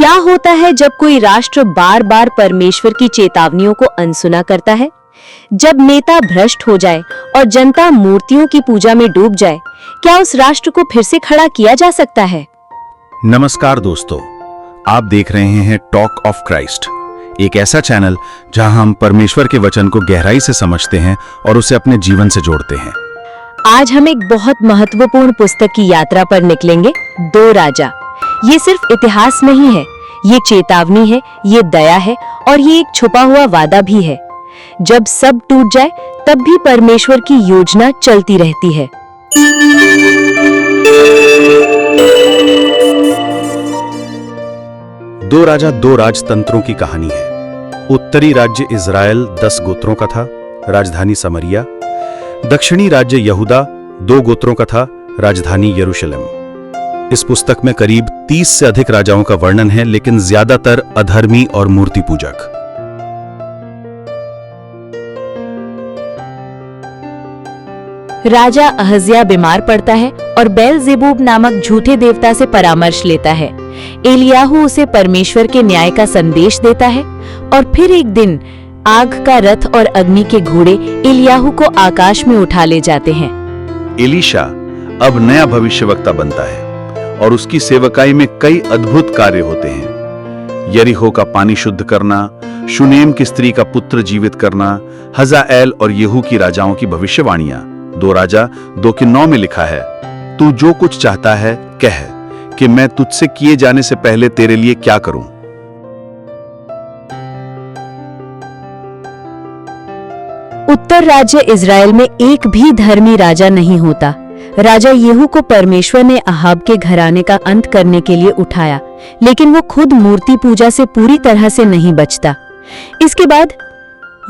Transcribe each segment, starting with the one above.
क्या होता है जब कोई राष्ट्र बार बार परमेश्वर की चेतावनियों को अनसुना करता है? जब नेता भ्रष्ट हो जाए और जनता मूर्तियों की पूजा में डूब जाए, क्या उस राष्ट्र को फिर से खड़ा किया जा सकता है? नमस्कार दोस्तों, आप देख रहे हैं टॉक ऑफ क्राइस्ट, एक ऐसा चैनल जहां हम परमेश्वर के वचन को गहराई से समझते हैं और उसे अपने जीवन से जोड़ते हैं। आज हम एक बहुत महत्वपूर्ण पुस्तक की यात्रा पर निकलेंगे, दो राजा। ये सिर्फ इतिहास नहीं है, ये चेतावनी है, ये दया है और ये एक छुपा हुआ वादा भी है। जब सब टूट जाए तब भी परमेश्वर की योजना चलती रहती है। दो राजा दो राजतंत्रों की कहानी है। उत्तरी राज्य इज़राइल 10 गोत्रों का था, राजधानी समरिया। दक्षिणी राज्य यहूदा 2 गोत्रों का था, राजधानी यरूशलेम। इस पुस्तक में करीब 30 से अधिक राजाओं का वर्णन है, लेकिन ज्यादातर अधर्मी और मूर्ति पूजक। राजा अहज्या बीमार पड़ता है और बेलजेबूब नामक झूठे देवता से परामर्श लेता है। एलियाहू उसे परमेश्वर के न्याय का संदेश देता है और फिर एक दिन आग का रथ और अग्नि के घोड़े एलियाहू को आकाश में उठा ले जाते हैं। एलीशा अब नया भविष्यवक्ता बनता है और उसकी सेवकाई में कई अद्भुत कार्य होते हैं। यरीहो का पानी शुद्ध करना, शुनेम की स्त्री का पुत्र जीवित करना, हजाएल और येहू की राजाओं की भविष्यवाणियां। 2 राजा 2:9 में लिखा है, तू जो कुछ चाहता है कह कि मैं तुझसे किए जाने से पहले तेरे लिए क्या करूं। उत्तर राज्य इज़राइल में एक भी धर्मी राजा नहीं होता। राजा येहू को परमेश्वर ने अहाब के घराने का अंत करने के लिए उठाया, लेकिन वो खुद मूर्ति पूजा से पूरी तरह से नहीं बचता। इसके बाद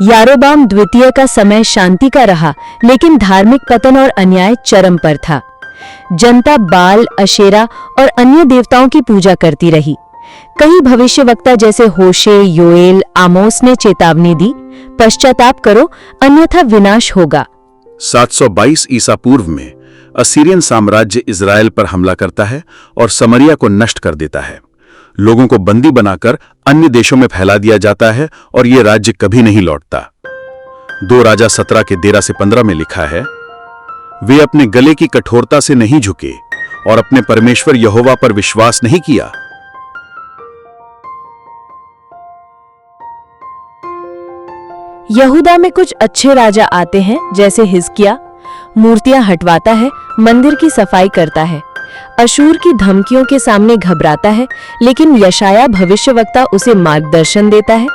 यारोबाम द्वितीय का समय शांति का रहा, लेकिन धार्मिक पतन और अन्याय चरम पर था। जनता बाल, अशेरा और अन्य देवताओं की पूजा करती रही। कई भविष्यवक्ता जैसे होशे, योएल, आमोस ने चेतावनी दी, पश्चाताप करो अन्यथा विनाश होगा। 722 ईसा पूर्व में असीरियन साम्राज्य इज़राइल पर हमला करता है और समरिया को नष्ट कर देता है। लोगों को बंदी बनाकर अन्य देशों में फैला दिया जाता है और यह राज्य कभी नहीं लौटता। 2 राजा 17 के 13 से 15 में लिखा है, वे अपने गले की कठोरता से नहीं झुके और अपने परमेश्वर यहोवा पर विश्वास नहीं किया। यहूदा में कुछ अच्छे राजा आते हैं, जैसे हिजकिया। मूर्तियां हटवाता है, मंदिर की सफाई करता है, अशूर की धमकियों के सामने घबराता है, लेकिन यशाया भविष्यवक्ता उसे मार्गदर्शन देता है।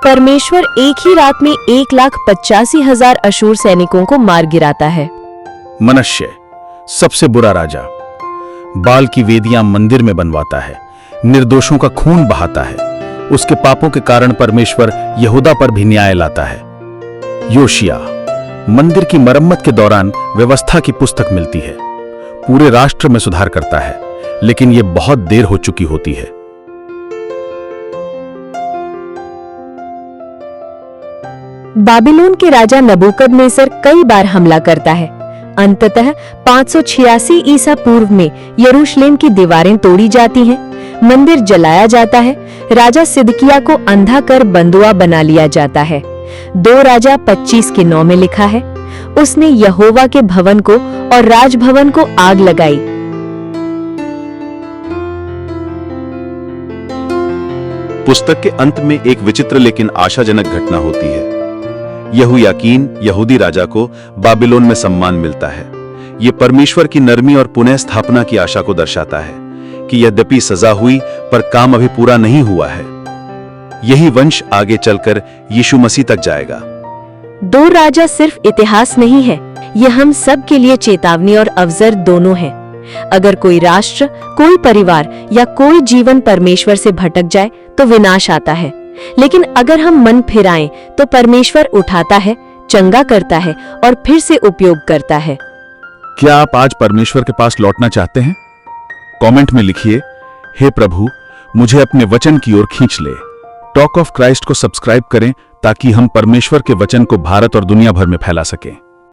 परमेश्वर एक ही रात में 1,85,000 अशूर सैनिकों को मार गिराता है। मनश्शे सबसे बुरा राजा, बाल की वेदियां मंदिर में बनवाता है, निर्दोषों का खून बहाता है। उसके पापों के कारण परमेश्वर यहूदा पर भी न्याय लाता है। योशिया मंदिर की मरम्मत के दौरान व्यवस्था की पुस्तक मिलती है, पूरे राष्ट्र में सुधार करता है, लेकिन यह बहुत देर हो चुकी होती है। बाबिलोन के राजा नबूकदनेस्सर कई बार हमला करता है। अंततः 586 ईसा पूर्व में यरूशलेम की दीवारें तोड़ी जाती हैं, मंदिर जलाया जाता है, राजा सिदकिया को अंधा कर बंधुआ बना लिया जाता है। 2 राजा 25:9 में लिखा है, उसने यहोवा के भवन को और राजभवन को आग लगाई। पुस्तक के अंत में एक विचित्र लेकिन आशाजनक घटना होती है। यहोयाकीन यहूदी राजा को बाबिलोन में सम्मान मिलता है। यह परमेश्वर की नरमी और पुनः स्थापना की आशा को दर्शाता है कि यद्यपि सजा हुई पर काम अभी पूरा नहीं हुआ है। यही वंश आगे चलकर यीशु मसीह तक जाएगा। 2 राजा सिर्फ इतिहास नहीं है, यह हम सब के लिए चेतावनी और अवसर दोनों है। अगर कोई राष्ट्र, कोई परिवार या कोई जीवन परमेश्वर से भटक जाए तो विनाश आता है, लेकिन अगर हम मन फिराएं तो परमेश्वर उठाता है, चंगा करता है और फिर से उपयोग करता है। क्या आप आज परमेश्वर के पास लौटना चाहते हैं? कमेंट में लिखिए, हे प्रभु, मुझे अपने वचन की ओर खींच ले। टॉक ऑफ क्राइस्ट को सब्सक्राइब करें ताकि हम परमेश्वर के वचन को भारत और दुनिया भर में फैला सकें।